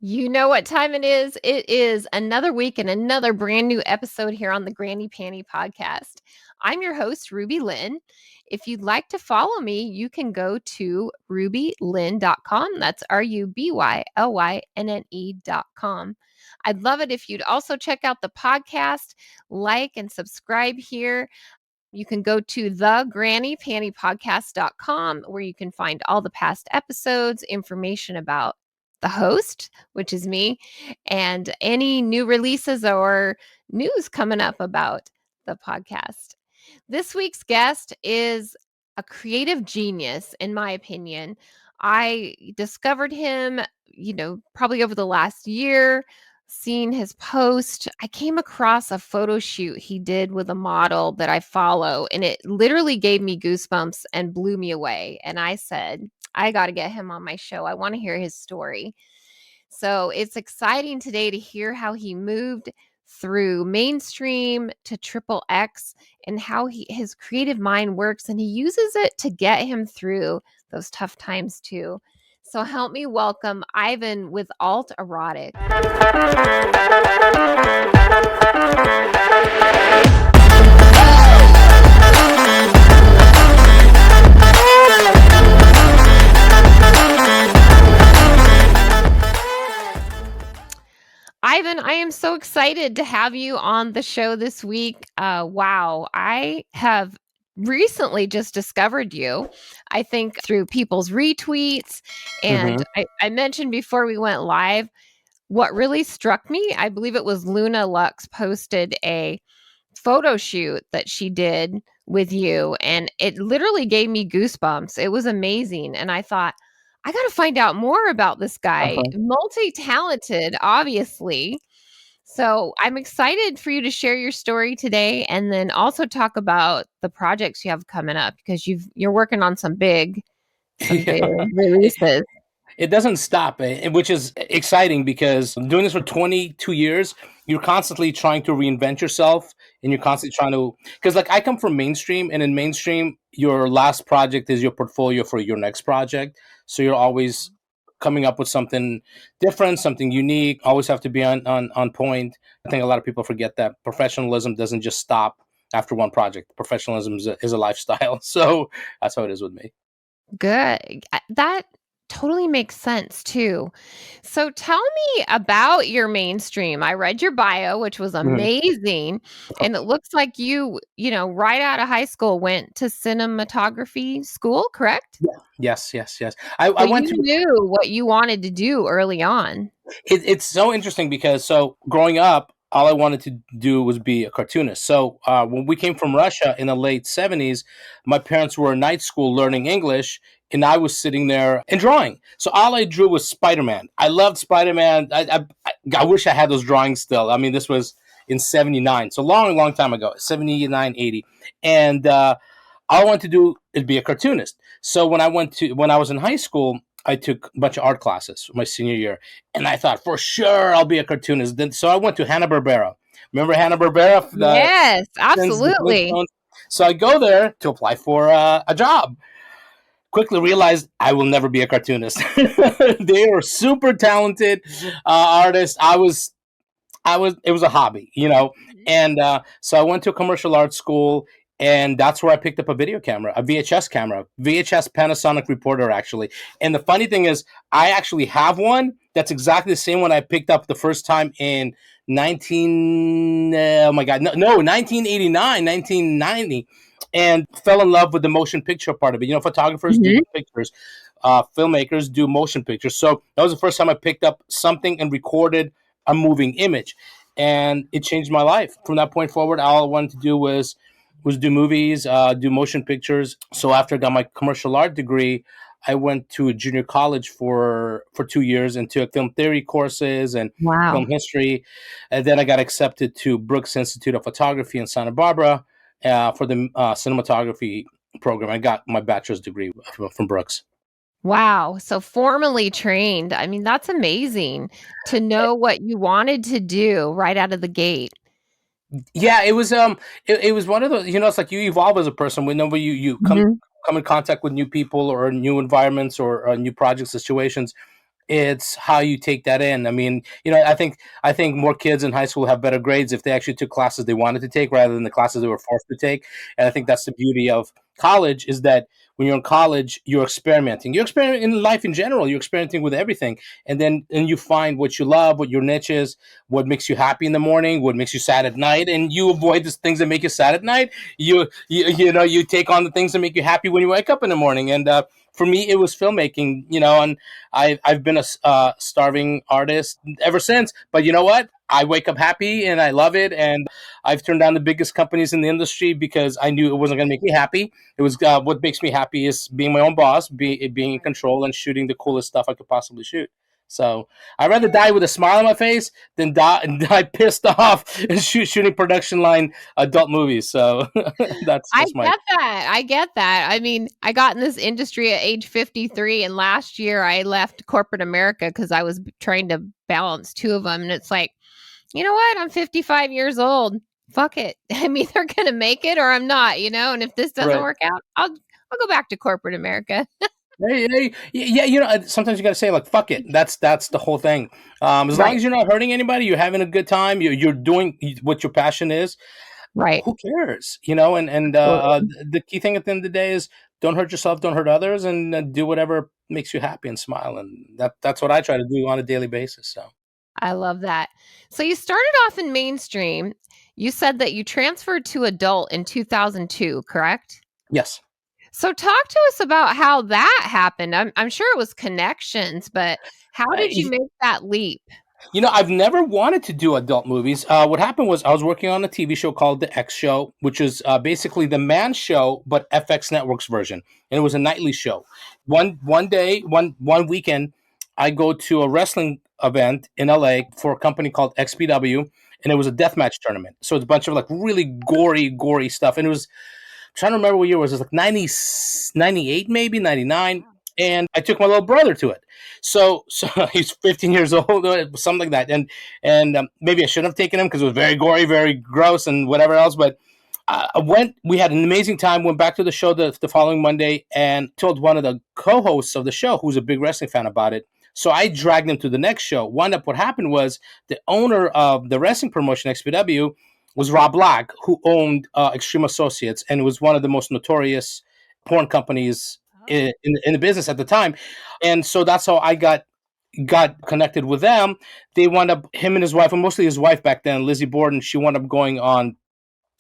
You know what time it is. It is another week and another brand new episode here on the Granny Panty podcast. I'm your host, RubyLynne. If you'd like to follow me, you can go to rubylynne.com. That's RUBYLYNNE.com. I'd love it if you'd also check out the podcast, like and subscribe here. You can go to thegrannypantypodcast.com where you can find all the past episodes, information about the host, which is me, and any new releases or news coming up about the podcast. This week's guest is a creative genius, in my opinion. I discovered him, probably over the last year, seeing his post. I came across a photo shoot he did with a model that I follow, and it literally gave me goosebumps and blew me away. And I said, I got to get him on my show. I want to hear his story. So it's exciting today to hear how he moved through mainstream to triple X and how his creative mind works, and he uses it to get him through those tough times too. So help me welcome Ivan with Alt Erotic. Ivan, I am so excited to have you on the show this week. Wow, I have recently just discovered you, I think through people's retweets. And I mentioned before we went live, what really struck me, I believe it was Luna Lux posted a photo shoot that she did with you, and it literally gave me goosebumps. It was amazing. And I thought, I got to find out more about this guy. Multi-talented, obviously. So I'm excited for you to share your story today, and then also talk about the projects you have coming up, because you're working on some big releases. It doesn't stop, which is exciting because I'm doing this for 22 years. You're constantly trying to reinvent yourself, and you're constantly trying to, because like I come from mainstream, and in mainstream, your last project is your portfolio for your next project. So you're always coming up with something different, something unique, always have to be on point. I think a lot of people forget that professionalism doesn't just stop after one project. Professionalism is a lifestyle. So that's how it is with me. Good. That totally makes sense too. So tell me about your mainstream. I read your bio, which was amazing. And it looks like you right out of high school went to cinematography school, correct? Yeah. Yes. I went you knew what you wanted to do early on. It's so interesting because growing up, all I wanted to do was be a cartoonist. So when we came from Russia in the late 70s, my parents were in night school learning English, and I was sitting there and drawing. So all I drew was Spider-Man. I loved Spider-Man. I wish I had those drawings still. I mean, this was in 79, so long time ago, 79, 80. And all I wanted to do is be a cartoonist. So when I was in high school, I took a bunch of art classes my senior year, and I thought for sure I'll be a cartoonist. So I went to Hanna-Barbera. Remember Hanna-Barbera? Yes, absolutely. So I go there to apply for a job. Quickly realized I will never be a cartoonist. They were super talented artists. It was a hobby, and so I went to a commercial art school, and that's where I picked up a video camera, a VHS camera, VHS Panasonic Reporter, actually. And the funny thing is, I actually have one that's exactly the same one I picked up the first time in 1989, 1990, and fell in love with the motion picture part of it. Photographers do pictures, filmmakers do motion pictures. So that was the first time I picked up something and recorded a moving image, and it changed my life. From that point forward, all I wanted to do was do movies, do motion pictures. So after I got my commercial art degree, I went to a junior college for 2 years and took film theory courses and film history. And then I got accepted to Brooks Institute of Photography in Santa Barbara for the cinematography program. I got my bachelor's degree from Brooks. Wow. So formally trained. I mean, that's amazing to know what you wanted to do right out of the gate. Yeah, it was it was one of those, it's like you evolve as a person whenever you come in contact with new people or new environments or new project situations. It's how you take that in. I mean, I think more kids in high school have better grades if they actually took classes they wanted to take rather than the classes they were forced to take. And I think that's the beauty of college is that when you're in college, you're experimenting. You're experimenting in life in general. You're experimenting with everything, and you find what you love, what your niche is, what makes you happy in the morning, what makes you sad at night, and you avoid the things that make you sad at night. You take on the things that make you happy when you wake up in the morning. And for me, it was filmmaking. And I've been a starving artist ever since. But you know what? I wake up happy and I love it. And I've turned down the biggest companies in the industry because I knew it wasn't going to make me happy. It was what makes me happy is being my own boss, being in control, and shooting the coolest stuff I could possibly shoot. So I'd rather die with a smile on my face than die pissed off and shooting production line adult movies. So that's I my. get that. I get that. I mean, I got in this industry at age 53, and last year I left corporate America because I was trying to balance two of them. And it's like, you know what? I'm 55 years old. Fuck it. I'm either going to make it or I'm not, and if this doesn't Right. work out, I'll go back to corporate America. Yeah, sometimes you got to say like "fuck it." That's the whole thing. As long Right. as you're not hurting anybody, you're having a good time. You're doing what your passion is. Right. Who cares? The key thing at the end of the day is don't hurt yourself, don't hurt others, and do whatever makes you happy and smile. And that's what I try to do on a daily basis. So I love that. So you started off in mainstream. You said that you transferred to adult in 2002, correct? yes. So talk to us about how that happened. I'm sure it was connections, but how did you make that leap? I've never wanted to do adult movies. What happened was I was working on a TV show called The X Show, which is basically the Man Show, but FX Network's version, and it was a nightly show. One day, one weekend, I go to a wrestling event in LA for a company called XPW, and it was a deathmatch tournament. So it's a bunch of like really gory stuff, and it was trying to remember what year it was. It was like 98, maybe 99. And I took my little brother to it. So he's 15 years old, something like that. And maybe I shouldn't have taken him because it was very gory, very gross, and whatever else. But I went. We had an amazing time. Went back to the show the following Monday and told one of the co-hosts of the show, who's a big wrestling fan, about it. So I dragged him to the next show. Wound up, what happened was the owner of the wrestling promotion, XPW, was Rob Black, who owned Extreme Associates and was one of the most notorious porn companies in the business at the time. And so that's how I got connected with them. They wound up, him and his wife, and mostly his wife back then, Lizzie Borden, she wound up going on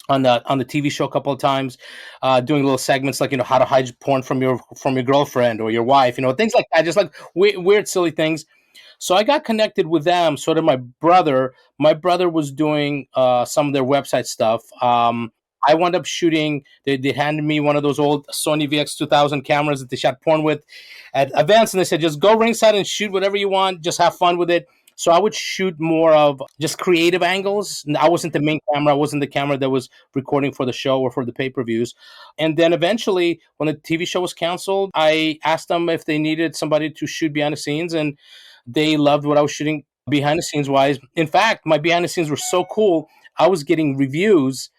the TV show a couple of times, doing little segments like how to hide porn from your girlfriend or your wife, things like that, just like weird silly things. So I got connected with them. So did my brother. My brother was doing some of their website stuff. I wound up shooting. They handed me one of those old Sony VX2000 cameras that they shot porn with at events, and they said, just go ringside and shoot whatever you want. Just have fun with it. So I would shoot more of just creative angles. I wasn't the main camera. I wasn't the camera that was recording for the show or for the pay-per-views. And then eventually, when the TV show was canceled, I asked them if they needed somebody to shoot behind the scenes, and they loved what I was shooting behind the scenes wise. In fact, my behind the scenes were so cool. I was getting reviews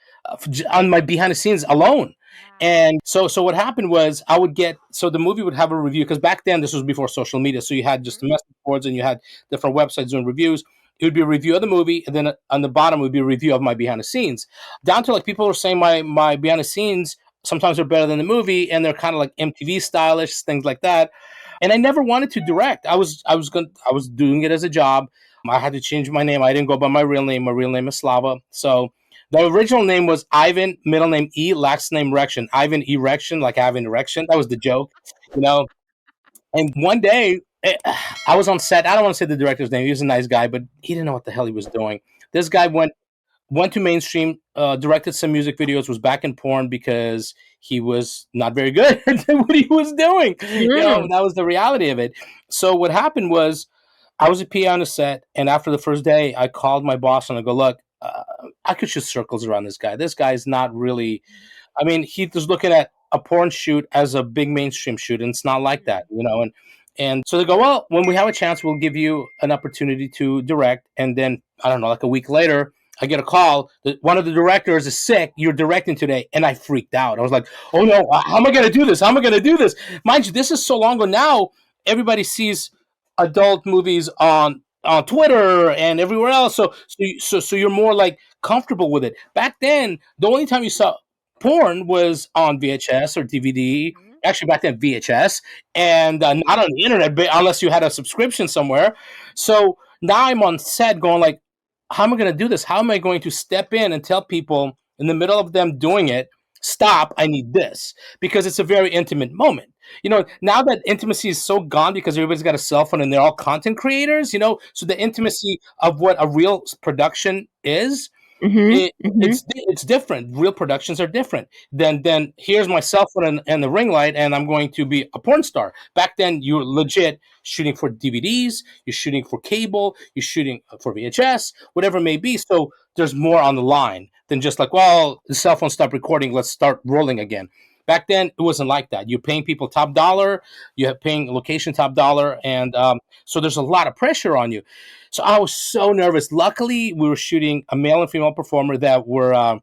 on my behind the scenes alone. And so what happened was I would get, so the movie would have a review, because back then this was before social media. So you had just the message boards and you had different websites doing reviews. It would be a review of the movie, and then on the bottom would be a review of my behind the scenes. Down to like people were saying my behind the scenes sometimes are better than the movie, and they're kind of like MTV stylish, things like that. And I never wanted to direct. I was doing it as a job. I had to change my name. I didn't go by my real name. My real name is Slava. So the original name was Ivan, middle name E, last name Erection. Ivan Erection, like having erection. That was the joke, you know. And one day, I was on set. I don't want to say the director's name. He was a nice guy, but he didn't know what the hell he was doing. This guy went to mainstream, directed some music videos, was back in porn because he was not very good at what he was doing. That was the reality of it. So what happened was I was a PA on the set, and after the first day, I called my boss and I go, look, I could shoot circles around this guy. This guy's not really, I mean, he was looking at a porn shoot as a big mainstream shoot, and it's not like that, and so they go, well, when we have a chance, we'll give you an opportunity to direct. And then, I don't know, like a week later, I get a call that one of the directors is sick. You're directing today. And I freaked out. I was like, oh no, how am I going to do this? How am I going to do this? Mind you, this is so long ago now. Everybody sees adult movies on Twitter and everywhere else. So you're more like comfortable with it. Back then, the only time you saw porn was on VHS or DVD. Mhm. Actually, back then VHS, and not on the internet, but unless you had a subscription somewhere. So now I'm on set, going like, how am I going to do this? How am I going to step in and tell people in the middle of them doing it, stop? I need this, because it's a very intimate moment. Now that intimacy is so gone because everybody's got a cell phone and they're all content creators, so the intimacy of what a real production is, Mhm. it, Mhm. it's different. Real productions are different than here's my cell phone and the ring light, and I'm going to be a porn star. Back then, you're legit shooting for DVDs, you're shooting for cable, you're shooting for VHS, whatever it may be. So there's more on the line than just like, well, the cell phone stopped recording, let's start rolling again. Back then, it wasn't like that. You're paying people top dollar, you have paying location top dollar, and so there's a lot of pressure on you. So I was so nervous. Luckily, we were shooting a male and female performer that were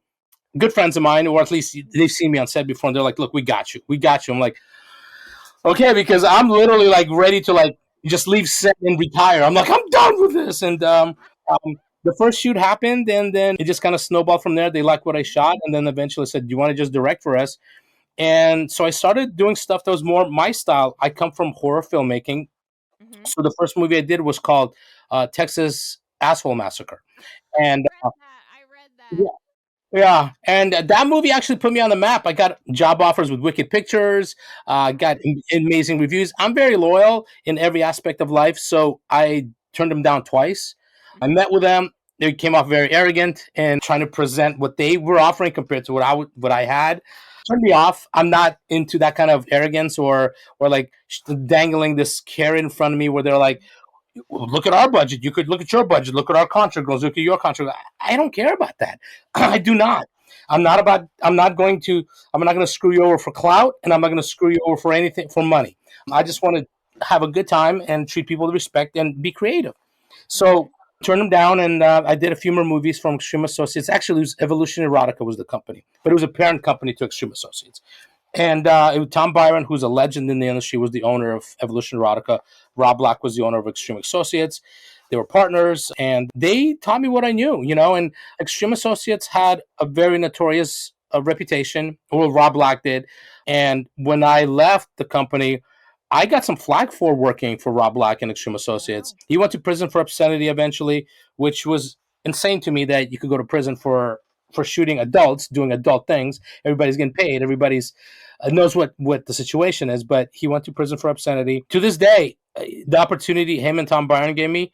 good friends of mine, or at least they've seen me on set before, and they're like, "Look, we got you, we got you." I'm like, "Okay," because I'm literally like ready to like just leave set and retire. I'm like, I'm done with this. And the first shoot happened, and then it just kind of snowballed from there. They liked what I shot, and then eventually said, "Do you want to just direct for us?" And so I started doing stuff that was more my style. I come from horror filmmaking, Mhm. so the first movie I did was called Texas Asshole Massacre. I And read that. I read that. yeah, and that movie actually put me on the map. I got job offers with Wicked Pictures, got amazing reviews. I'm very loyal in every aspect of life, so I turned them down twice. I Mhm. met with them. They came off very arrogant and trying to present what they were offering compared to what I had. Turned me off. I'm not into that kind of arrogance or like dangling this carrot in front of me where they're like, look at our budget. You could look at your budget. Look at our contract goals. Look at your contract. I don't care about that. I do not. I'm not about. I'm not going to. I'm not going to screw you over for clout, and I'm not going to screw you over for anything for money. I just want to have a good time and treat people with respect and be creative. Mhm. So turned them down, and I did a few more movies from Extreme Associates. Actually, it was Evolution Erotica was the company, but it was a parent company to Extreme Associates. And it was Tom Byron, who's a legend in the industry, was the owner of Evolution Erotica. Rob Black was the owner of Extreme Associates. They were partners, and they taught me what I knew. And Extreme Associates had a very notorious reputation. Well, Rob Black did. And when I left the company, I got some flack for working for Rob Black and Extreme Associates. Wow. He went to prison for obscenity eventually, which was insane to me that you could go to prison for shooting adults doing adult things. Everybody's getting paid. Everybody's knows what the situation is, but he went to prison for obscenity. To this day, the opportunity him and Tom Byron gave me,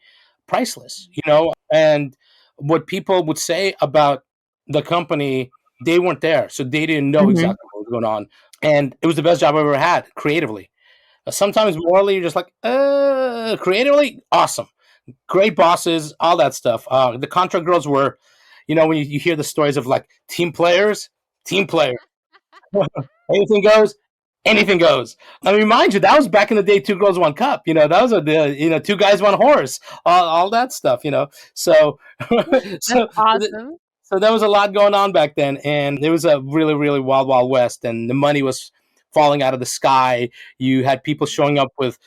priceless. And what people would say about the company, they weren't there, so they didn't know Mhm. exactly what was going on. And it was the best job I ever had creatively. Sometimes morally, you're just like, creatively, awesome, great bosses, all that stuff. The contract girls were, when you hear the stories of like team players. Anything goes. Anything goes. I mean, mind you, that was back in the day. Two girls, one cup. That was two guys, one horse. All that stuff. So, That's so, awesome. so there was a lot going on back then, and it was a really, really wild, wild west, and the money was falling out of the sky. You had people showing up with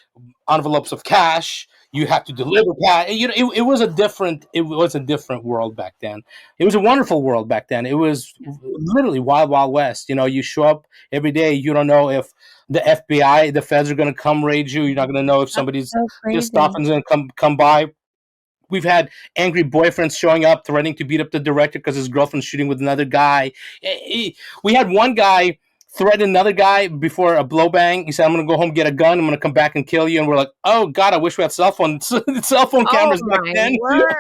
envelopes of cash. You have to deliver cash. It was a different world back then. It was a wonderful world back then. It was literally wild, wild west. You show up every day. You don't know if the FBI, the feds are going to come raid you. You're not going to know if That's somebody's so pissed off crazy. and is going to come by. We've had angry boyfriends showing up, threatening to beat up the director because his girlfriend's shooting with another guy. We had one guy threaten another guy before a blow bang. He said, "I'm going to go home, get a gun. I'm going to come back and kill you." And we're like, "Oh God, I wish we had cell phone Oh cameras back my then." word.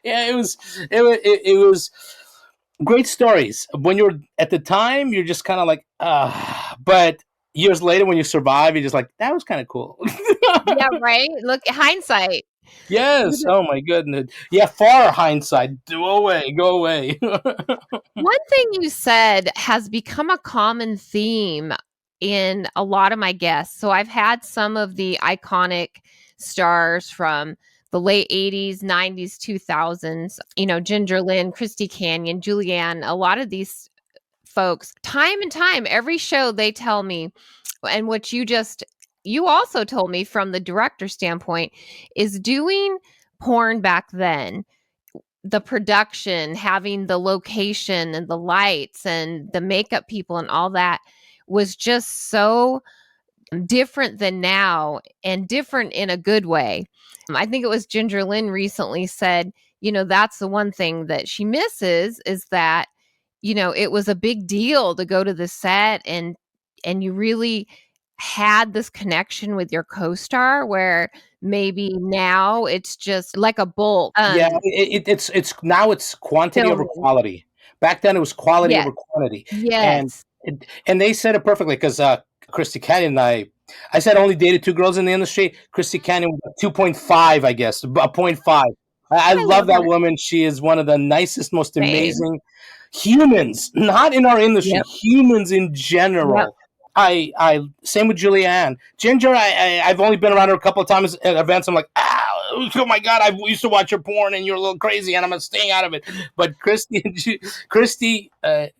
Yeah, it was great stories. When you're at the time, you're just kind of like, but years later, when you survive, you're just like, that was kind of cool. Yeah, right? Look, hindsight. Yes. Oh my goodness. Yeah. Far hindsight. Go away. Go away. One thing you said has become a common theme in a lot of my guests. So I've had some of the iconic stars from the late 80s, 90s, 2000s, Ginger Lynn, Christy Canyon, Julianne, a lot of these folks, time and time, every show they tell me, and what you just you also told me from the director standpoint is doing porn back then, the production, having the location and the lights and the makeup people and all that was just so different than now, and different in a good way. I think it was Ginger Lynn recently said, that's the one thing that she misses is that, it was a big deal to go to the set, and you really had this connection with your co-star, where maybe now it's just like a bulk Yeah, it's now it's quantity over filming. quality. Back then, it was quality Yes. over quantity, and Yes. and they said it perfectly because Christy Canyon and I said I only dated two girls in the industry. Christy Canyon was a 2.5, I guess, a point 0.5. I I love love that her. woman. She is one of the nicest, most Same. amazing humans, not in our industry, Yep. humans in Yep. general. I same with Julianne. Ginger, I've only been around her a couple of times at events. I'm like, oh my god, I used to watch your porn, and you're a little crazy, and I'm staying out of it. But Christy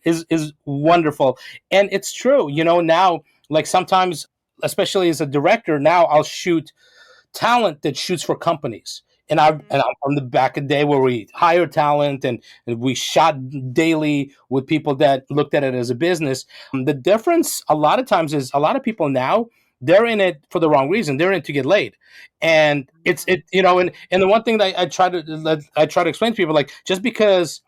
is wonderful, and it's true. Now, like sometimes, especially as a director, now I'll shoot talent that shoots for companies. And I'm from the back of the day where we hire talent and we shot daily with people that looked at it as a business. The difference a lot of times is a lot of people now they're in it for the wrong reason. They're in it to get laid, and and the one thing that I try to explain to people, like, just because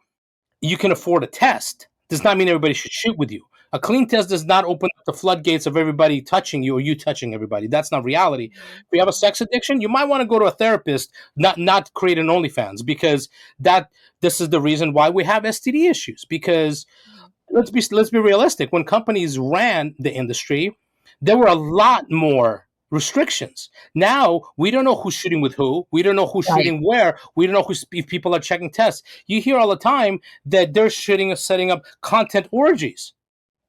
you can afford a test does not mean everybody should shoot with you. A clean test does not open up the floodgates of everybody touching you or you touching everybody. That's not reality. If you have a sex addiction, you might want to go to a therapist, not create an OnlyFans, because that this is the reason why we have STD issues. Because let's be realistic. When companies ran the industry, there were a lot more restrictions. Now we don't know who's shooting with who. We don't know who's Right. shooting where. We don't know if people are checking tests. You hear all the time that they're shooting or setting up content orgies,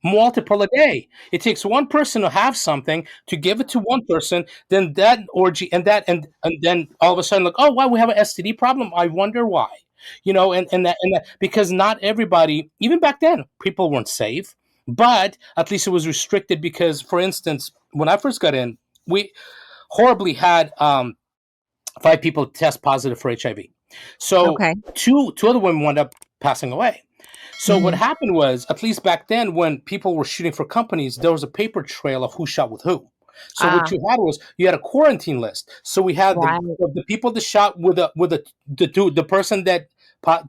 multiple a day. It takes one person to have something to give it to one person, then that orgy and then all of a sudden, like, oh wow, we have an STD problem. I wonder why. And that because not everybody, even back then, people weren't safe, but at least it was restricted because, for instance, when I first got in, we horribly had 5 people test positive for HIV. So Okay. two other women wound up passing away. So what Mhm. happened was, at least back then, when people were shooting for companies, there was a paper trail of who shot with who. So what Ah, you had was you had a quarantine list. So we had the right. the people that shot the person that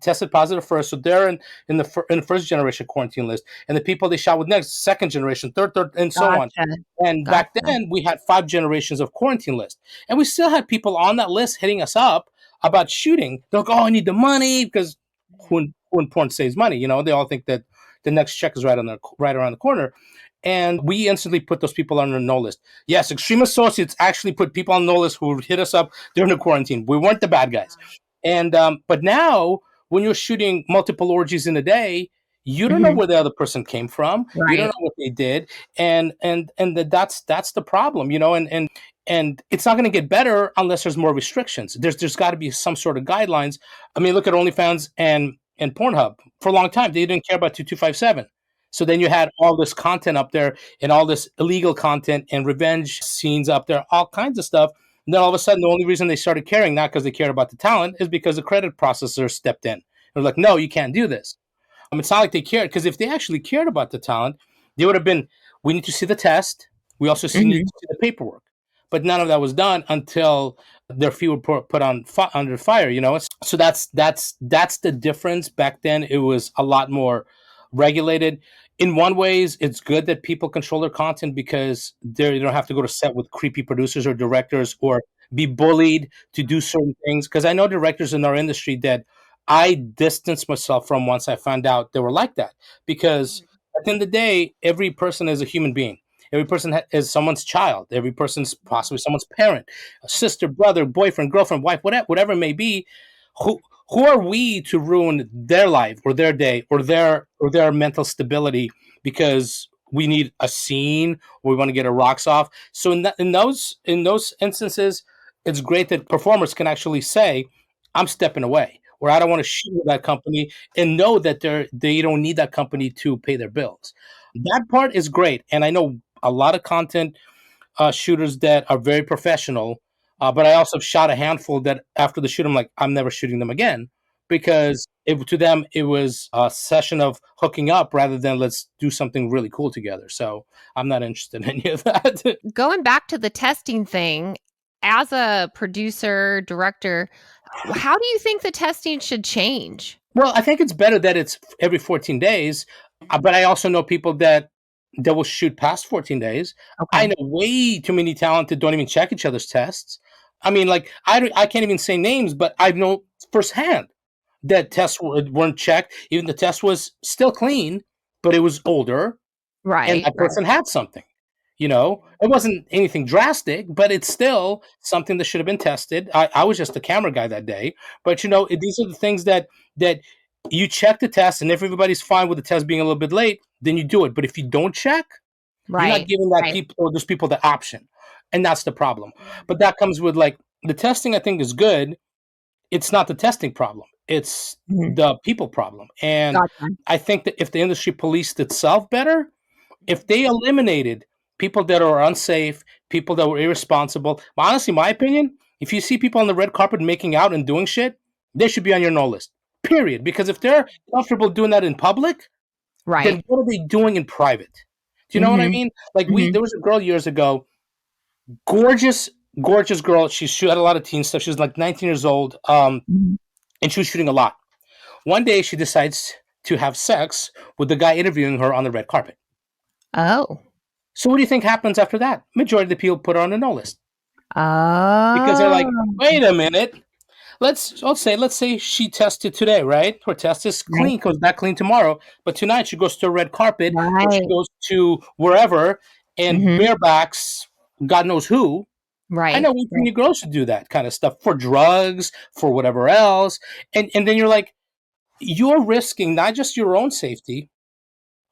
tested positive first. So they're in the first generation quarantine list, and the people they shot with next, second generation, third, and so on. Gotcha. And back Gotcha. then we had 5 generations of quarantine list, and we still had people on that list hitting us up about shooting. They're like, "Oh, I need the money," because when porn saves money, they all think that the next check is right around the corner. And we instantly put those people on the no list. Yes, Extreme Associates actually put people on the no list who hit us up during the quarantine. We weren't the bad guys. And but now, when you're shooting multiple orgies in a day, you don't know Mhm. where the other person came from. You don't Right. know what they did, and that's the problem, and it's not going to get better unless there's more restrictions. There's got to be some sort of guidelines. I mean, look at OnlyFans and Pornhub. For a long time, they didn't care about 2257. So then you had all this content up there and all this illegal content and revenge scenes up there, all kinds of stuff. And then all of a sudden, the only reason they started caring, not because they cared about the talent, is because the credit processor stepped in. They're like, no, you can't do this. It's not like they cared, because if they actually cared about the talent, they would have been, we need to see the test. We also need Mhm. to see the paperwork. But none of that was done until their feet were put on under fire. So that's the difference. Back then, it was a lot more regulated. In one ways, it's good that people control their content because they don't have to go to set with creepy producers or directors or be bullied to do certain things. Because I know directors in our industry that I distanced myself from once I found out they were like that. Because at the end of the day, every person is a human being. Every person is someone's child. Every person's possibly someone's parent, a sister, brother, boyfriend, girlfriend, wife, whatever it may be. Who who are we to ruin their life or their day or their mental stability because we need a scene or we want to get our rocks off? So in those instances, it's great that performers can actually say, "I'm stepping away," or "I don't want to shoot with that company," and know that they don't need that company to pay their bills. That part is great, and I know a lot of content shooters that are very professional, but I also shot a handful that after the shoot, I'm like, I'm never shooting them again because to them it was a session of hooking up rather than let's do something really cool together. So I'm not interested in any of that. Going back to the testing thing, as a producer, director, how do you think the testing should change? Well, I think it's better that it's every 14 days, but I also know people that will shoot past 14 days. I Okay. know way too many talented don't even check each other's tests. I mean, like I can't even say names, but I know firsthand that tests weren't checked. Even the test was still clean, but it was older, and Right, that right. person had something. It wasn't anything drastic, but it's still something that should have been tested. I was just the camera guy that day, but these are the things that you check the test, and if everybody's fine with the test being a little bit late, then you do it. But if you don't check, you're not Right, giving that right. people or those people the option, and that's the problem. But that comes with like the testing. I think is good. It's not the testing problem. It's Mhm. the people problem. And Gotcha. I think that if the industry policed itself better, if they eliminated people that are unsafe, people that were irresponsible, honestly, my opinion, if you see people on the red carpet making out and doing shit, they should be on your no list. Period. Because if they're comfortable doing that in public, then Right. what are they doing in private? Do you know what I Mhm. mean? Like Mhm. there was a girl years ago, gorgeous, gorgeous girl. She had a lot of teen stuff. She was like 19 years old, Mhm. and she was shooting a lot. One day, she decides to have sex with the guy interviewing her on the red carpet. Oh. So what do you think happens after that? Majority of the people put her on the no list because they're like, Oh. wait a minute. Let's say she tested today, right? Her test is Right. clean, comes back clean tomorrow. But tonight she goes to a red carpet or she Right. goes to wherever and Mhm. barebacks God knows who. I Right. know way too Right. many girls who do that kind of stuff for drugs, for whatever else. And then you're like, you're risking not just your own safety,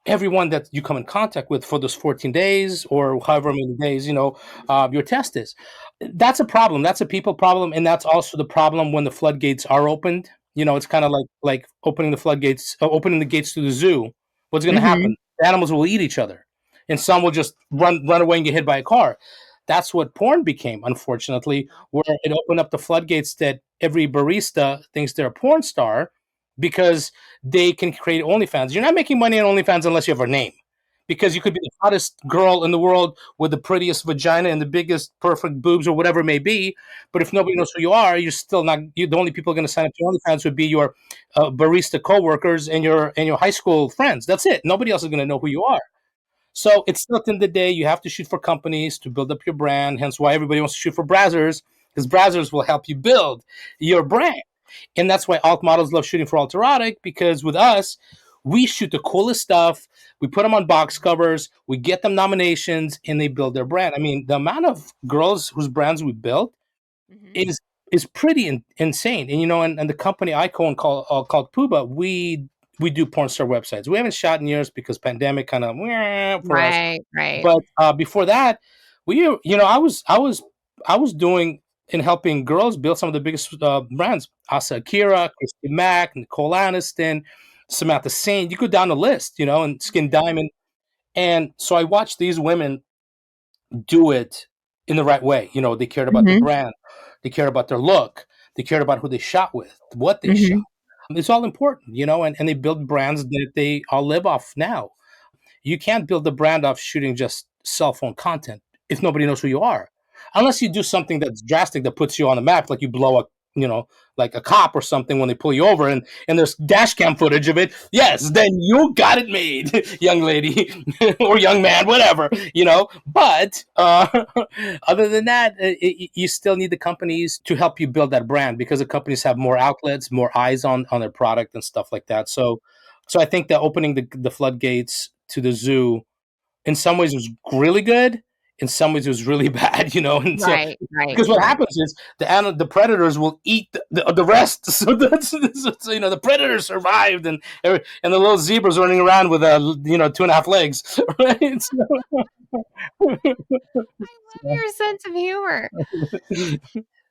everyone that you come in contact with for those 14 days or however many days, your test is. That's a problem. That's a people problem. And that's also the problem when the floodgates are opened. It's kind of like opening the floodgates, opening the gates to the zoo. What's going to Mhm. happen? The animals will eat each other and some will just run away and get hit by a car. That's what porn became, unfortunately, where it opened up the floodgates that every barista thinks they're a porn star because they can create OnlyFans. You're not making money on OnlyFans unless you have a name. Because you could be the hottest girl in the world with the prettiest vagina and the biggest perfect boobs or whatever it may be. But if nobody knows who you are, you're still not. The only people going to sign up to OnlyFans would be your barista coworkers and your high school friends. That's it. Nobody else is going to know who you are. So it's still at the end of the day, you have to shoot for companies to build up your brand. Hence why everybody wants to shoot for Brazzers because Brazzers will help you build your brand. And that's why alt models love shooting for Alt Erotic because with us, we shoot the coolest stuff. We put them on box covers. We get them nominations, and they build their brand. I mean, the amount of girls whose brands we built Mhm. is pretty insane. And the company I co-own called Puba, we do porn star websites. We haven't shot in years because pandemic kind of for us. Right. Right. But before that, I was doing and helping girls build some of the biggest brands: Asa Akira, Christy Mack, Nicole Aniston, Samantha Saint. You go down the list, and Skin Mhm. Diamond. And so I watched these women do it in the right way. They cared about the Mhm. brand, they cared about their look, they cared about who they shot with, what they shot. Mhm. It's all important, and they build brands that they all live off now. You can't build a brand off shooting just cell phone content if nobody knows who you are. Unless you do something that's drastic that puts you on the map, like you blow like a cop or something when they pull you over and there's dash cam footage of it. Yes, then you got it made, young lady or young man, whatever. But other than that, you still need the companies to help you build that brand because the companies have more outlets, more eyes on their product and stuff like that. So I think that opening the floodgates to the zoo in some ways was really good. In some ways, it was really bad. And so Right. Right. because what Right. happens is the predators will eat the rest. So the predators survived, and the little zebras running around with 2.5 legs, right? I love your sense of humor.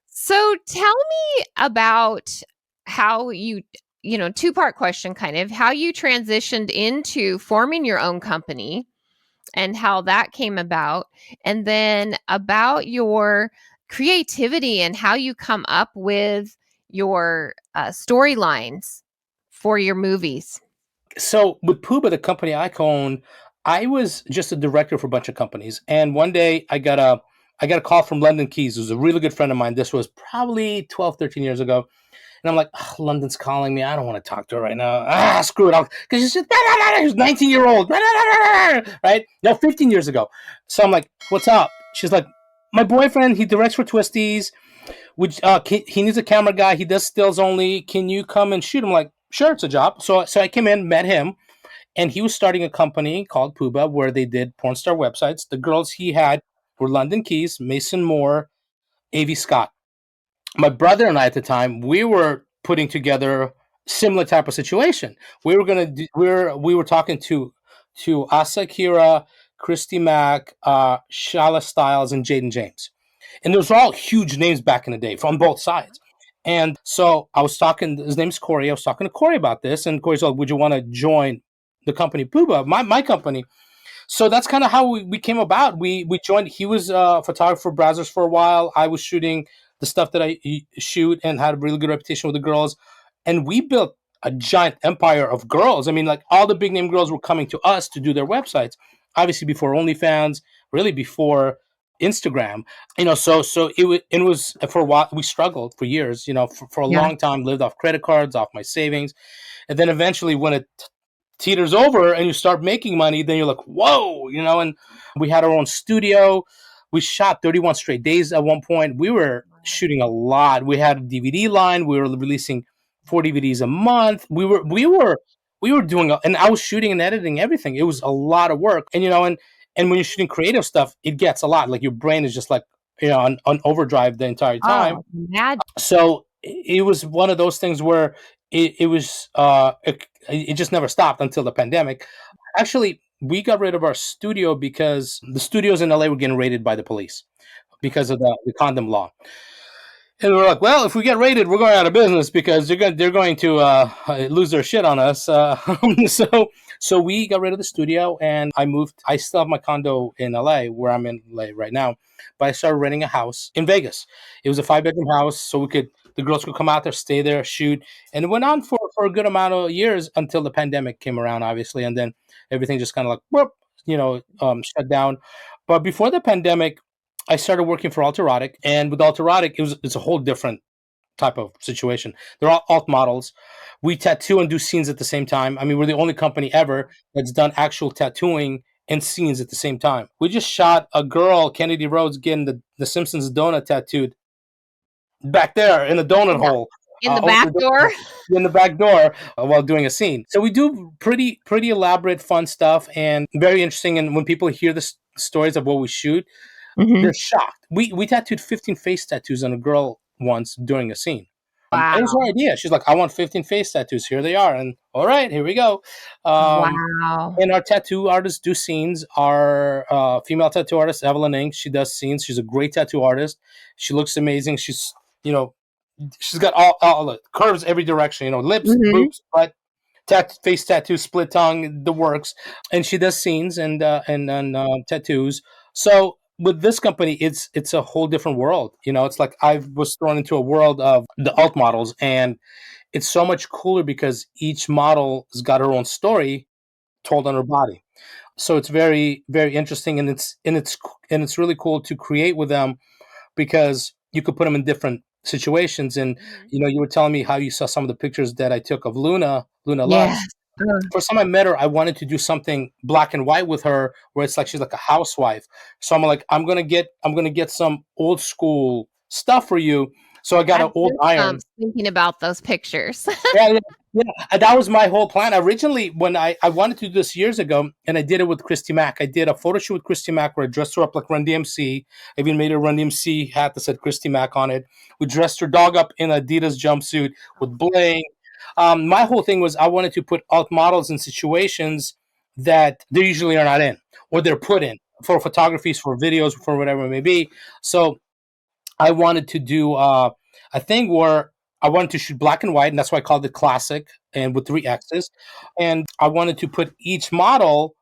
So tell me about how two-part question kind of, how you transitioned into forming your own company and how that came about, and then about your creativity and how you come up with your storylines for your movies. So with Puba, the company I own, I was just a director for a bunch of companies, and one day I got a call from London Keys, who's a really good friend of mine. This was probably 12, 13 years ago. And I'm like, London's calling me. I don't want to talk to her right now. Screw it. Because she's just, she's 19-year-old. Right? No, 15 years ago. So I'm like, what's up? She's like, my boyfriend, he directs for Twisties. Which he needs a camera guy. He does stills only. Can you come and shoot? I'm like, sure, it's a job. So I came in, met him, and he was starting a company called Puba where they did porn star websites. The girls he had were London Keys, Mason Moore, Avi Scott. My brother and I at the time, we were putting together similar type of situation. We were gonna do, we were talking to Asa Akira, Christy Mack, Shala Styles, and Jaden James, and those were all huge names back in the day from both sides. And so I was talking. His name's Corey. I was talking to Corey about this, and Corey's like, "Would you want to join the company Puba, my company?" So that's kind of how we came about. We joined. He was a photographer for Brazzers for a while. I was shooting the stuff that I shoot and had a really good reputation with the girls. And we built a giant empire of girls. I mean, like all the big name girls were coming to us to do their websites. Obviously, before OnlyFans, really before Instagram. So it was for a while. We struggled for years. For a Yeah. long time, lived off credit cards, off my savings, and then eventually, when it teeters over and you start making money, then you're like, whoa. And we had our own studio. We shot 31 straight days at one point. We were shooting a lot. We had a DVD line. We were releasing 4 DVDs a month. We were doing, and I was shooting and editing everything. It was a lot of work. And when you're shooting creative stuff, it gets a lot. Like your brain is just like, on overdrive the entire time. Oh, imagine. So it was one of those things where it just never stopped until the pandemic. Actually, we got rid of our studio because the studios in LA were getting raided by the police because of the condom law. And we're like, well, if we get raided, we're going out of business because they're going to lose their shit on us. So we got rid of the studio, and I moved. I still have my condo in LA, where I'm in LA right now, but I started renting a house in Vegas. It was a 5-bedroom house, so the girls could come out there, stay there, shoot, and it went on for a good amount of years until the pandemic came around, obviously, and then everything just kind of like whoop, shut down. But before the pandemic, I started working for Alt Erotic, and with Alt Erotic, it's a whole different type of situation. They're all alt models. We tattoo and do scenes at the same time. I mean, we're the only company ever that's done actual tattooing and scenes at the same time. We just shot a girl, Kennedy Rhodes, getting the Simpsons donut tattooed back there in the donut Yeah. hole. In the Over back the door. in the back door while doing a scene. So we do pretty elaborate, fun stuff, and very interesting. And when people hear the stories of what we shoot, Hmm. they're shocked. We tattooed 15 face tattoos on a girl once during a scene. It was Wow. her idea. She's like, I want 15 face tattoos. Here they are. And all right, here we go. Um, Wow. and our tattoo artists do scenes. Our female tattoo artist, Evelyn Ink, she does scenes. She's a great tattoo artist. She looks amazing. You know, she's got all the curves every direction, lips, Hmm. boobs, butt, face tattoo, split tongue, the works. And she does scenes and tattoos. So with this company, it's a whole different world. It's like I was thrown into a world of the alt models, and it's so much cooler because each model has got her own story told on her body. So it's very very interesting, and it's really cool to create with them because you could put them in different situations. And Hmm. you were telling me how you saw some of the pictures that I took of Luna Yes. Lux. First time I met her, I wanted to do something black and white with her, where it's like she's like a housewife. So I'm like, I'm gonna get some old school stuff for you. So I I got have an old iron. goosebumps thinking about those pictures. Yeah, yeah, yeah. And that was my whole plan. Originally, when I wanted to do this years ago, and I did it with Christy Mack. I did a photo shoot with Christy Mack where I dressed her up like Run DMC. I even made a Run DMC hat that said Christy Mack on it. We dressed her dog up in an Adidas jumpsuit with bling. My whole thing was I wanted to put alt models in situations that they usually are not in, or they're put in for photographies, for videos, for whatever it may be. So I wanted to do a thing where I wanted to shoot black and white, and that's why I called it classic and with 3 X's. And I wanted to put each model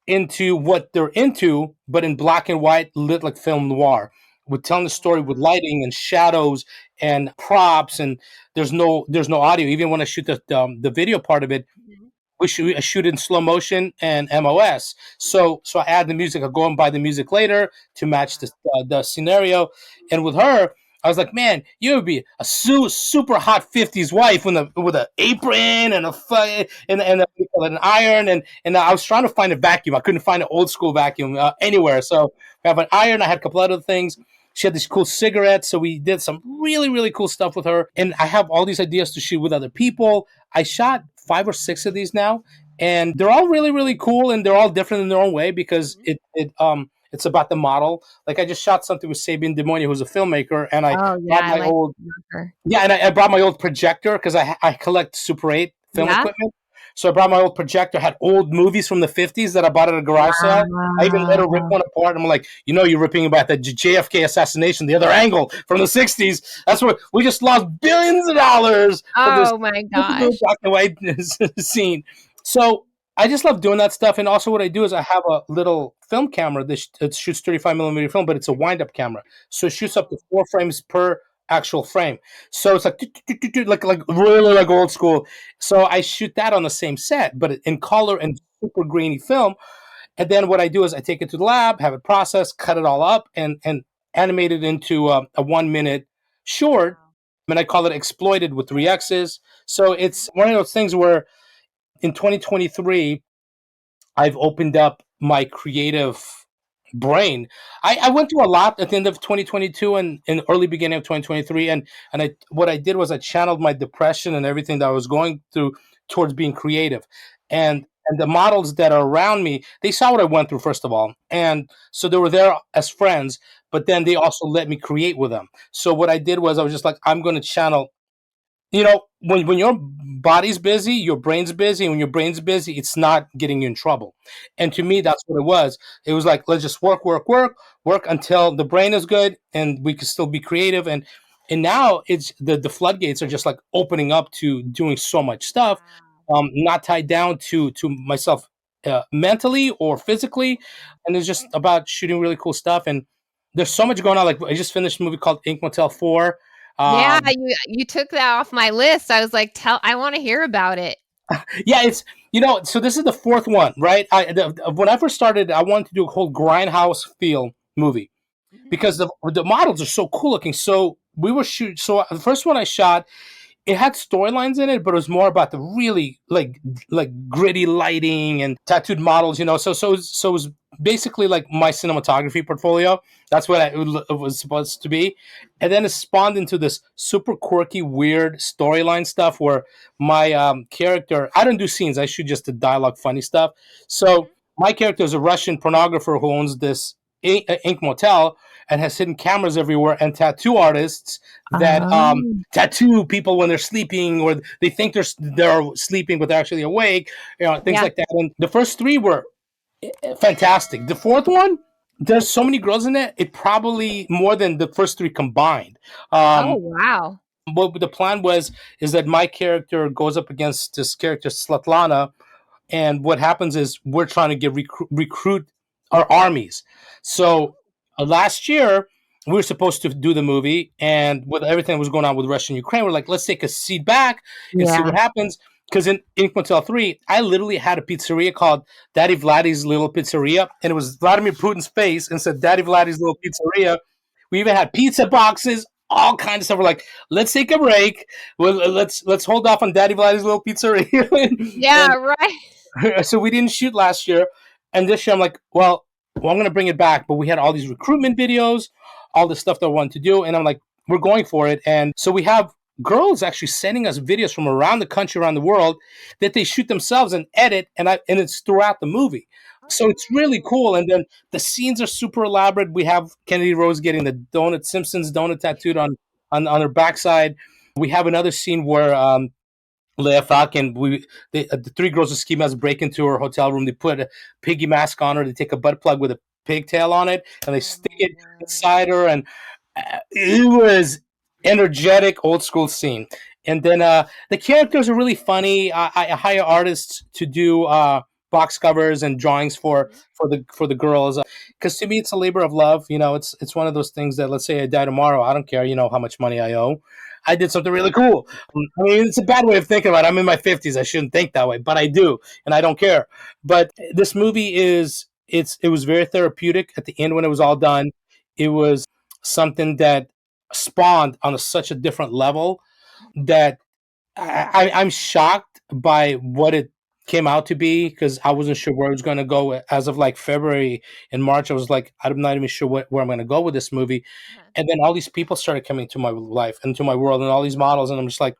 into what they're into, but in black and white, lit like film noir. With telling the story with Wow. lighting and shadows and props, and there's no audio. Even when I shoot the video part of it, Mhm. I shoot in slow motion and MOS. So I add the music. I go and buy the music later to match Wow. the scenario. And with her, I was like, man, you would be a super hot '50s wife with an apron and an iron. And I was trying to find a vacuum. I couldn't find an old school vacuum anywhere. So I have an iron. I had a couple other things. She had these cool cigarettes, so we did some really, really cool stuff with her. And I have all these ideas to shoot with other people. I shot 5 or 6 of these now, and they're all really, really cool, and they're all different in their own way because Mhm. it's about the model. Like I just shot something with Sabine Demonia, who's a filmmaker, and I Oh, brought yeah, I my like old her. yeah, and I brought my old projector because I collect Super 8 film Yeah? equipment. So I brought my old projector, had old movies from the '50s that I bought at a garage sale. I even let her rip Wow. one apart. I'm like, you're ripping about the JFK assassination, the other angle from the '60s. That's what we just lost billions of dollars from this Oh my typical gosh. black and white scene. So I just love doing that stuff. And also, what I do is I have a little film camera that it shoots 35 millimeter film, but it's a wind up camera. So it shoots up to Oh. 4 frames per actual frame. So it's like like really like old school. So I shoot that on the same set, but in color and super grainy film. And then what I do is I take it to the lab, have it processed, cut it all up, and animate it into a 1 minute short. Wow. And I call it exploited with 3X's. So Mhm. it's one of those things where in 2023 I've opened up my creative brain. I went through a lot at the end of 2022 and in early beginning of 2023, and I what I did was I channeled my depression and everything that I was going through towards being creative, Right. and the models that are around me, they saw what I went through first of all, and so they were there as friends, but then they also let me create with them. So what I did was I was just like, I'm going to channel, when your body's busy, your brain's busy, and when your brain's busy, it's not getting you in trouble. And to me, that's what it was. It was like, let's just work until the brain is good and we can still be creative. And now it's the floodgates are just like opening up to doing so much stuff, Wow. not tied down to myself mentally or physically. And it's just about shooting really cool stuff. And there's so much going on. Like I just finished a movie called Ink Motel 4. Yeah, Um, you took that off my list. I was like, "Tell I wanna hear about it." Yeah, it's so this is the fourth one, right? When I first started, I wanted to do a whole grindhouse feel movie Mhm. because the models are so cool looking. So we were shoot. So the first one I shot, it had storylines in it, but it was more about the really like gritty lighting and tattooed models, So it was basically like my cinematography portfolio. That's what it was supposed to be, and then it spawned into this super quirky, weird storyline stuff where my character, I don't do scenes, I shoot just the dialogue, funny stuff. So Mhm. my character is a Russian pornographer who owns this ink motel and has hidden cameras everywhere and tattoo artists that Oh. tattoo people when they're sleeping or they think they're sleeping but they're actually awake, things Yeah. like that. And the first three were fantastic. The fourth one, there's so many girls in it, it probably more than the first three combined. Oh, um wow. what the plan was is that my character goes up against this character Svetlana, and what happens is we're trying to recruit our armies. So Oh. last year we were supposed to do the movie, and with everything that was going on with Russia and Ukraine, we're like, let's take a seat back and see Yeah. what happens. Because in Ink Motel 3, I literally had a pizzeria called Daddy Vladdy's Little Pizzeria, and it was Vladimir Putin's face and said Daddy Vladdy's Little Pizzeria. We even had pizza boxes, all kinds of stuff. We're like, let's take a break. Well, let's hold off on Daddy Vladdy's Little Pizzeria, Yeah, and right. so we didn't shoot last year, and this year I'm like, well, I'm gonna bring it back. But we had all these recruitment videos, all the stuff that I wanted to do, and I'm like, we're going for it. And so we have girls actually sending us videos from around the country, around the world, that they shoot themselves and edit, and it's throughout the movie. So it's really Oh. cool. And then the scenes are super elaborate. We have Kennedy Rose getting the donut Simpsons donut tattooed on her backside. We have another scene where Leia and the three girls with ski masks break into her hotel room. They put a piggy mask on her. They take a butt plug with a pigtail on it, and they Oh stick my it word. inside her. And it was energetic, old school scene. And then the characters are really funny. I hire artists to do box covers and drawings for the girls, because to me it's a labor of love. It's one of those things that, let's say I die tomorrow, I don't care how much money I owe. I did something really cool. I mean, it's a bad way of thinking about it. I'm in my 50s. I shouldn't think that way, but I do, and I don't care. But this movie it was very therapeutic at the end when it was all done. It was something that spawned on such a different level that I'm shocked by what it came out to be, because I wasn't sure where it was going to go. As of like February and March, I was like, I'm not even sure where I'm going to go with this movie. Uh-huh. And then all these people started coming to my life and to my world, and all these models, and I'm just like,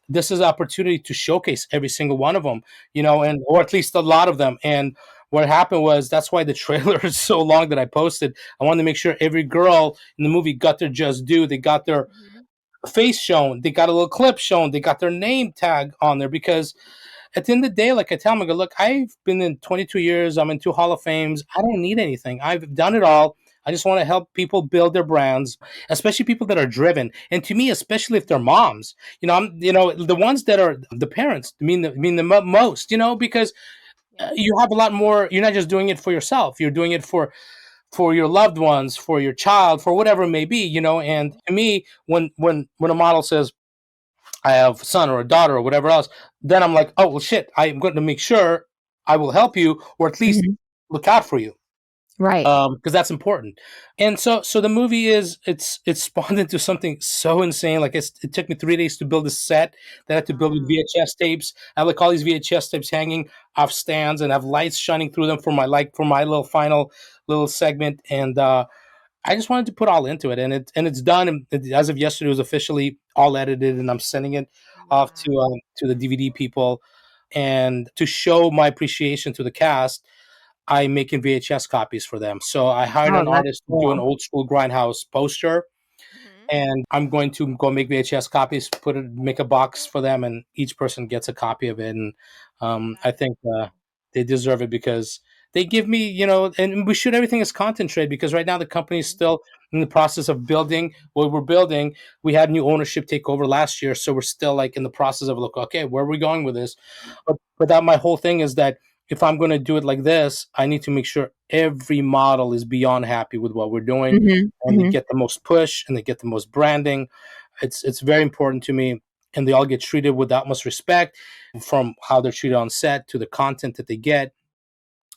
this is an opportunity to showcase every single one of them, and or at least a lot of them. And what happened was, that's why the trailer is so long that I posted. I wanted to make sure every girl in the movie got their just due. They got their face shown, they got a little clip shown, they got their name tag on there, because at the end of the day, like I tell them, I go, look, I've been in 22 years, I'm in 2 Hall of Fames, I don't need anything, I've done it all. I just want to help people build their brands, especially people that are driven. And to me, especially if they're moms, the ones that are the parents mean the most, because you have a lot more. You're not just doing it for yourself, you're doing it for your loved ones, for your child, for whatever it may be, And to me, when a model says, I have a son or a daughter or whatever else, then I'm like, oh well, shit, I'm going to make sure I will help you, or at least Mhm. look out for you, Right. because that's important. And so the movie it's spawned into something so insane. Like, it took me 3 days to build a set that I had to build with Wow. VHS tapes. I have like all these VHS tapes hanging off stands and have lights shining through them for my little final little segment. And I just wanted to put all into it, and it's done. And as of yesterday, it was officially all edited, and I'm sending it off Wow. to the DVD people. And to show my appreciation to the cast, I'm making VHS copies for them. So I hired Oh, an that's artist to do an cool. old school grindhouse poster, Mhm. and I'm going to go make VHS copies, make a box for them, and each person gets a copy of it. And I That's think cool. they deserve it, because they give me, and we shoot everything as content trade, because right now the company is Mhm. still in the process of building what we're building. We had new ownership take over last year, so we're still like in the process of, look, okay, where are we going with this? But that my whole thing is that if I'm going to do it like this, I need to make sure every model is beyond happy with what we're doing, Mhm. and they Mhm. get the most push and they get the most branding. It's very important to me, and they all get treated with the utmost respect, from how they're treated on set to the content that they get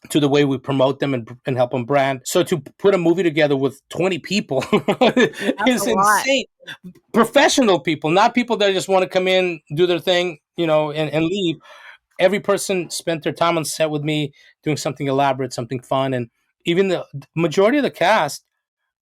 to the way we promote them and help them brand. So to put a movie together with 20 people That's a is lot. insane. Professional people, not people that just want to come in, do their thing, and leave. Every person spent their time on set with me, doing something elaborate, something fun. And even the majority of the cast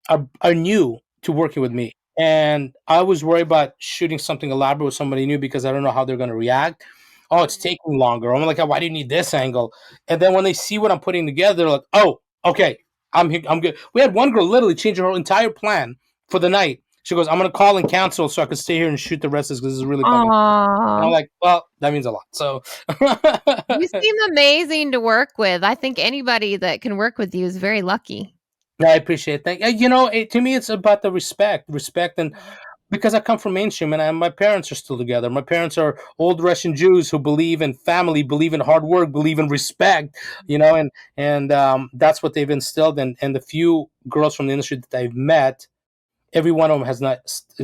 are new to working with me. And I was worried about shooting something elaborate with somebody new, because I don't know how they're going to react. Oh, it's Mhm. taking longer. I'm like, why do you need this angle? And then when they see what I'm putting together, they're like, oh, okay, I'm here, I'm good. We had one girl literally change her entire plan for the night. She goes, I'm going to call and cancel so I can stay here and shoot the rest of this, because this is really fucking. And Aw. I'm like, well, that means a lot. So You seem amazing to work with. I think anybody that can work with you is very lucky. I appreciate that. To me, it's about the respect, and Mhm. because I come from mainstream, and my parents are still together. My parents are old Russian Jews who believe in family, believe in hard work, believe in respect. And that's what they've instilled. And the few girls from the industry that I've met, every one of them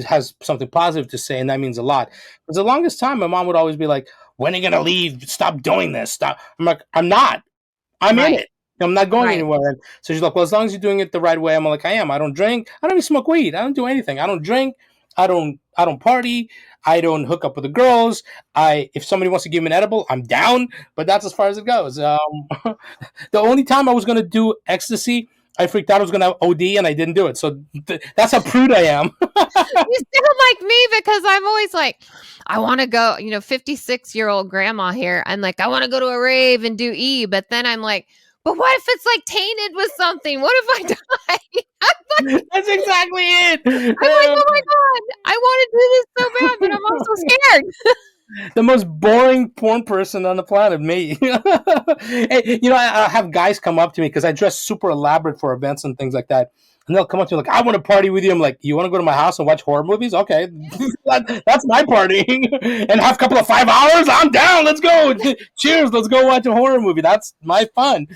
has something positive to say, and that means a lot. Because the longest time, my mom would always be like, "When are you gonna leave? Stop doing this. Stop." I'm like, "I'm not. I'm in Right. it. I'm not going Right. anywhere." And so she's like, well, as long as you're doing it the right way. I'm like, I am. I don't drink. I don't even smoke weed. I don't do anything. I don't drink. I don't party. I don't hook up with the girls. If somebody wants to give me an edible, I'm down. But that's as far as it goes. The only time I was gonna do ecstasy, I freaked out I was gonna OD, and I didn't do it. So that's how prude I am. You sound like me because I'm always like, I want to go, 56-year-old grandma here. I'm like, I want to go to a rave and do E, but then I'm like, but what if it's like tainted with something? What if I die? That's exactly it. I'm like, oh my God, I want to do this so bad, but I'm also scared. The most boring porn person on the planet, me. Hey, I have guys come up to me because I dress super elaborate for events and things like that. And they'll come up to me like, I want to party with you. I'm like, you want to go to my house and watch horror movies? Okay. That's my party. And have a couple of 5 hours? I'm down. Let's go. Cheers. Let's go watch a horror movie. That's my fun.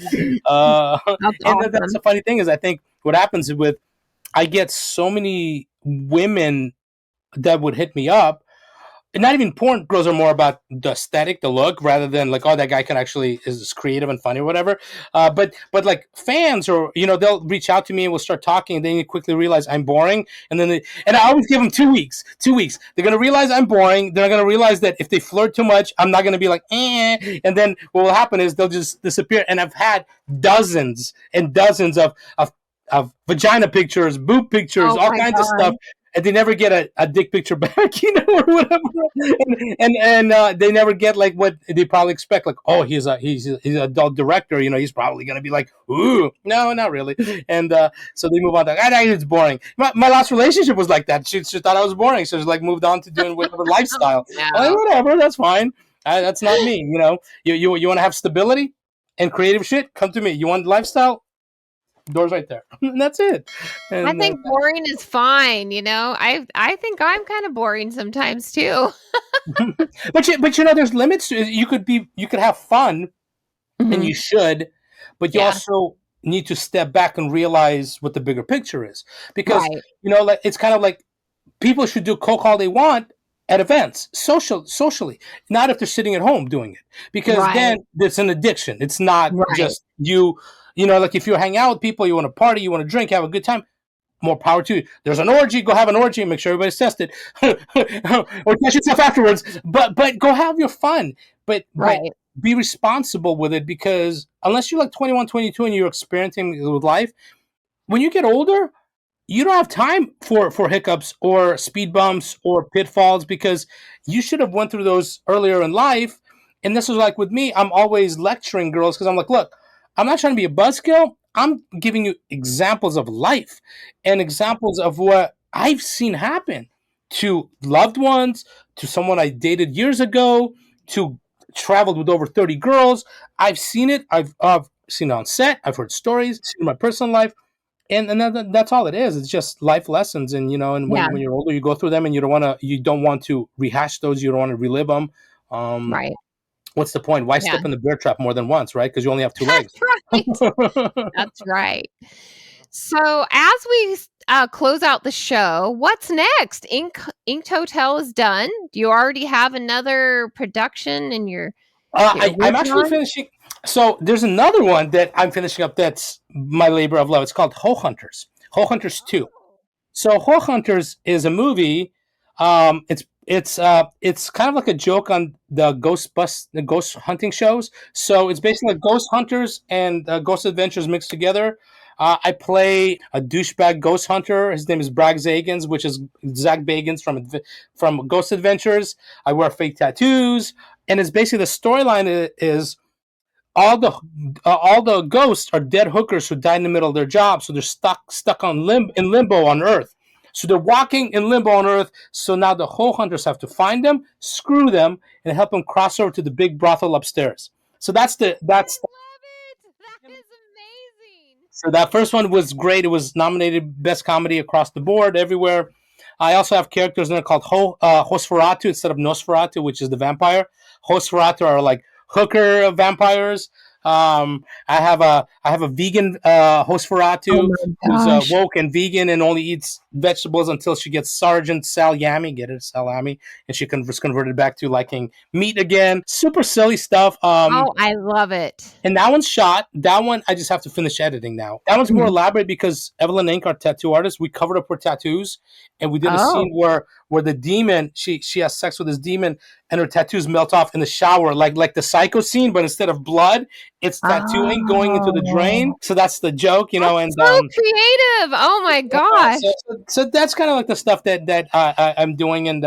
Uh, That's and that's the awesome. funny thing is I think what happens with, I get so many women that would hit me up, and not even porn girls, are more about the aesthetic, the look, rather than like, oh, that guy can actually is creative and funny or whatever. But like fans, or they'll reach out to me and we'll start talking, and then you quickly realize I'm boring, and and I always give them 2 weeks. 2 weeks, they're gonna realize I'm boring. They're gonna realize that if they flirt too much, I'm not gonna be like, and then what will happen is they'll just disappear. And I've had dozens and dozens of vagina pictures, boob pictures, Oh all my kinds of stuff, god. and they never get a dick picture back, or whatever, and they never get like what they probably expect, like, oh, he's an adult director, he's probably gonna be like, ooh, no, not really, and so they move on. Like, it's boring. My last relationship was like that. She thought I was boring, so she like moved on to doing whatever lifestyle. I'm like, No. whatever, that's fine. That's not me. You want to have stability and creative shit? Come to me. You want lifestyle? Doors right there. And that's it. I And think boring is fine, I think I'm kind of boring sometimes too. but there's limits to it. You could have fun, and Mhm. you should, but you Yeah, also need to step back and realize what the bigger picture is, because right, like, it's kind of like people should do coke all they want at events, socially, not if they're sitting at home doing it, because right, then it's an addiction. It's not right, just like if you hang out with people, you want to party, you want to drink, have a good time, more power to you. There's an orgy, go have an orgy and make sure everybody's tested. Or test yourself afterwards. But go have your fun. But right. be responsible with it, because unless you're like 21, 22 and you're experimenting with life, when you get older, you don't have time for hiccups or speed bumps or pitfalls, because you should have went through those earlier in life. And this is like with me, I'm always lecturing girls, because I'm like, look, I'm not trying to be a buzzkill. I'm giving you examples of life and examples of what I've seen happen to loved ones, to someone I dated years ago, to traveled with over 30 girls. I've seen it. I've seen it on set. I've heard stories, seen it in my personal life, and that's all it is. It's just life lessons, and and Yeah, when you're older, you go through them, and you don't want to rehash those. You don't want to relive them. Um, right. what's the point? Why Yeah. step in the bear trap more than once, right? Because you only have two legs. That's right. That's right. So, as we close out the show, what's next? Inked Hotel is done. Do you already have another production in you're I'm working actually on? finishing. So there's another one that I'm finishing up. That's my labor of love. It's called Hoe Hunters. Hoe Hunters 2. So Whore Hunters is a movie. It's kind of like a joke on the ghost hunting shows. So it's basically like Ghost Hunters and Ghost Adventures mixed together. I play a douchebag ghost hunter. His name is Bragg Zagans, which is Zach Bagans from Ghost Adventures. I wear fake tattoos, and it's basically the storyline is all the ghosts are dead hookers who died in the middle of their job, so they're stuck in limbo on Earth. So they're walking in limbo on Earth. So now the whole hunters have to find them, screw them, and help them cross over to the big brothel upstairs. So I that's love it. That is amazing. so that first one was great. It was nominated best comedy across the board everywhere. I also have characters in it called Hosferatu instead of Nosferatu, which is the vampire. Hosferatu are like hooker vampires. I have a vegan Oh Hosferatu my who's gosh. woke and vegan and only eats vegetables until she gets Sergeant Salami, get it, Salami, and she was converted back to liking meat again. Super silly stuff. Oh, I love it. And that one's shot. That one I just have to finish editing now. That one's more Mhm. elaborate because Evelyn Ink, our tattoo artist, we covered up her tattoos, and we did a Oh. scene where the demon she has sex with this demon, and her tattoos melt off in the shower, like the Psycho scene, but instead of blood, it's tattooing going into the drain. Oh. So that's the joke, That's and so creative. Oh my yeah, so, gosh. so, so that's kind of like the stuff I'm doing, and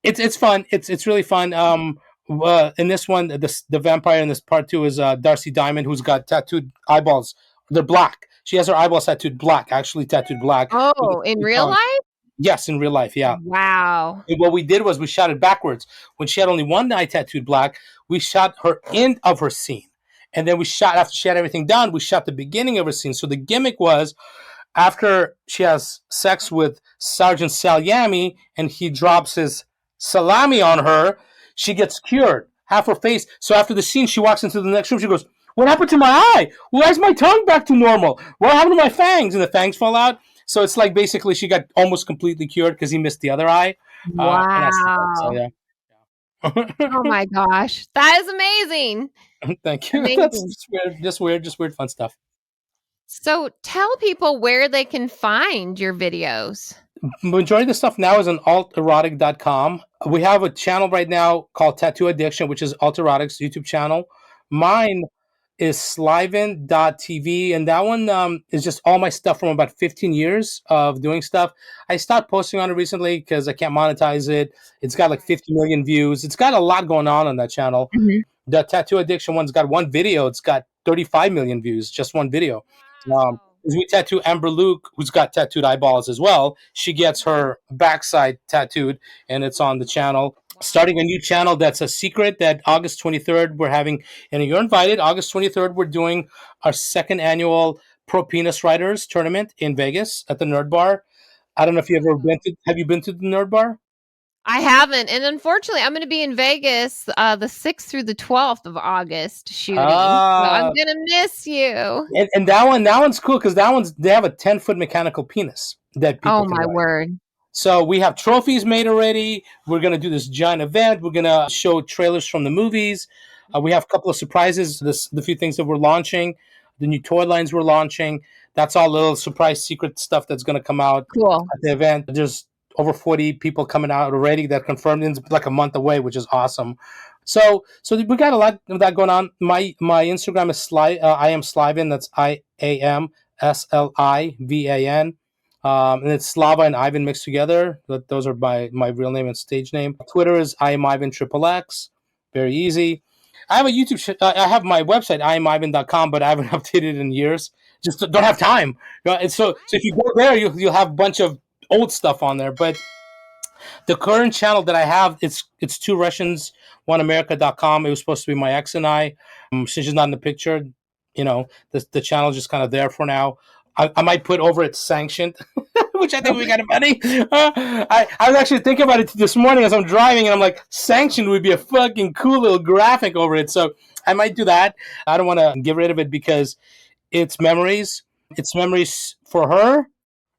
it's fun. It's really fun. In this one, the vampire in this part two is Darcy Diamond, who's got tattooed eyeballs. They're black. She has her eyeballs tattooed black, actually tattooed black. Oh, in With real tongue. life? Yes, in real life, yeah. Wow. And what we did was we shot it backwards. When she had only one eye tattooed black, we shot her end of her scene. And then we shot, after she had everything done, we shot the beginning of her scene. So the gimmick was after she has sex with Sergeant Salyami and he drops his salami on her, she gets cured, half her face. So after the scene, she walks into the next room. She goes, "What happened to my eye? Why is my tongue back to normal? What happened to my fangs?" And the fangs fall out. So it's like basically she got almost completely cured because he missed the other eye. And that's the thing. So Wow. yeah. Oh my gosh. That is amazing. Thank you. That's Amazing. just weird, fun stuff. So tell people where they can find your videos. Majority of the stuff now is on alterotic.com. We have a channel right now called Tattoo Addiction, which is Alt Erotic's YouTube channel. Mine is slivin.tv, and that one is just all my stuff from about 15 years of doing stuff. I stopped posting on it recently because I can't monetize it. It's got like 50 million views. It's got a lot going on that channel. Mhm. The Tattoo Addiction one's got one video. It's got 35 million views, just one video. Um, Wow. we tattoo Amber Luke, who's got tattooed eyeballs as well. She gets her backside tattooed, and it's on the channel. Starting a new channel that's a secret that August 23rd we're having, and you're invited. August 23rd, we're doing our second annual Pro Penis Writers tournament in Vegas at the Nerd Bar. I don't know if you've ever been to, have you been to the Nerd Bar? I haven't. And unfortunately, I'm going to be in Vegas the 6th through the 12th of August shooting. So I'm Ah, going to miss you. and that one's cool because they have a 10-foot mechanical penis that people Oh can my ride. word. So we have trophies made already. We're gonna do this giant event. We're gonna show trailers from the movies. We have a couple of surprises. The few things that we're launching, the new toy lines we're launching. That's all little surprise secret stuff that's gonna come out Cool. at the event. There's over 40 people coming out already that confirmed. It's like a month away, which is awesome. So we got a lot of that going on. My Instagram is I am Slivan. That's IAMSLIVAN. And it's Slava and Ivan mixed together. Those are my real name and stage name. Twitter is I am Ivan Triple X. Very easy. I have a YouTube. I have my website IamIvan.com, but I haven't updated it in years. Just don't have time. And so if you go there, you'll have a bunch of old stuff on there. But the current channel that I have, it's two Russians, one America.com. It was supposed to be my ex and I. Since she's not in the picture, the channel's just kind of there for now. I might put over it sanctioned, which I think we got money. I was actually thinking about it this morning as I'm driving, and I'm like, sanctioned would be a fucking cool little graphic over it. So I might do that. I don't want to get rid of it because it's memories. It's memories for her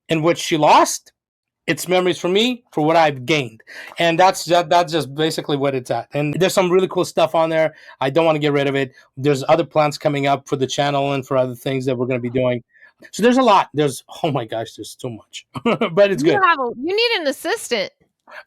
in which she lost. It's memories for me for what I've gained, and that's just basically what it's at. And there's some really cool stuff on there. I don't want to get rid of it. There's other plans coming up for the channel and for other things that we're going to be doing. So there's a lot. Oh my gosh, there's too much, but it's good. You need an assistant.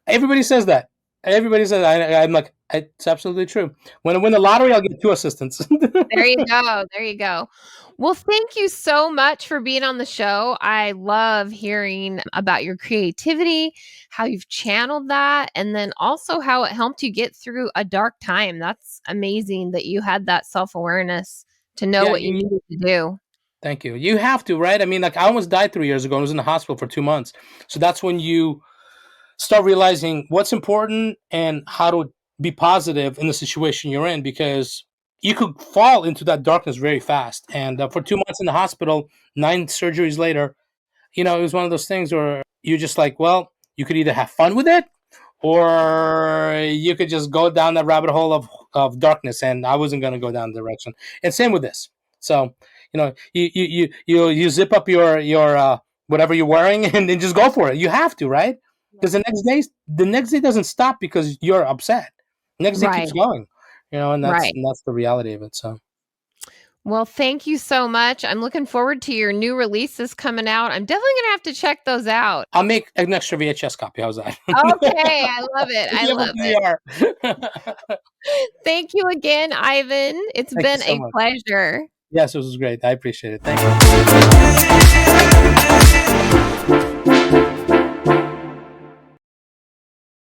Everybody says that. Everybody says that. I'm like, it's absolutely true. When I win the lottery, I'll get two assistants. There you go. There you go. Well, thank you so much for being on the show. I love hearing about your creativity, how you've channeled that, and then also how it helped you get through a dark time. That's amazing that you had that self-awareness to know Yeah, what you needed to do. thank you. You have to, right? I mean, like I almost died 3 years ago. I was in the hospital for 2 months. So that's when you start realizing what's important and how to be positive in the situation you're in, because you could fall into that darkness very fast. And for 2 months in the hospital, 9 surgeries later, it was one of those things where you're just like, well, you could either have fun with it or you could just go down that rabbit hole of darkness. And I wasn't going to go down the direction. And same with this. So, you zip up your whatever you're wearing and then just go for it. You have to, right? Because the next day doesn't stop because you're upset. The next day Right. keeps going, and that's Right. and that's the reality of it. So Well, thank you so much. I'm looking forward to your new releases coming out. I'm definitely going to have to check those out. I'll make an extra VHS copy. How's that? Okay, I love it. I love it. VR. Thank you again, Ivan. It's Thank you been so a much. pleasure. Yes, it was great. I appreciate it. Thank you.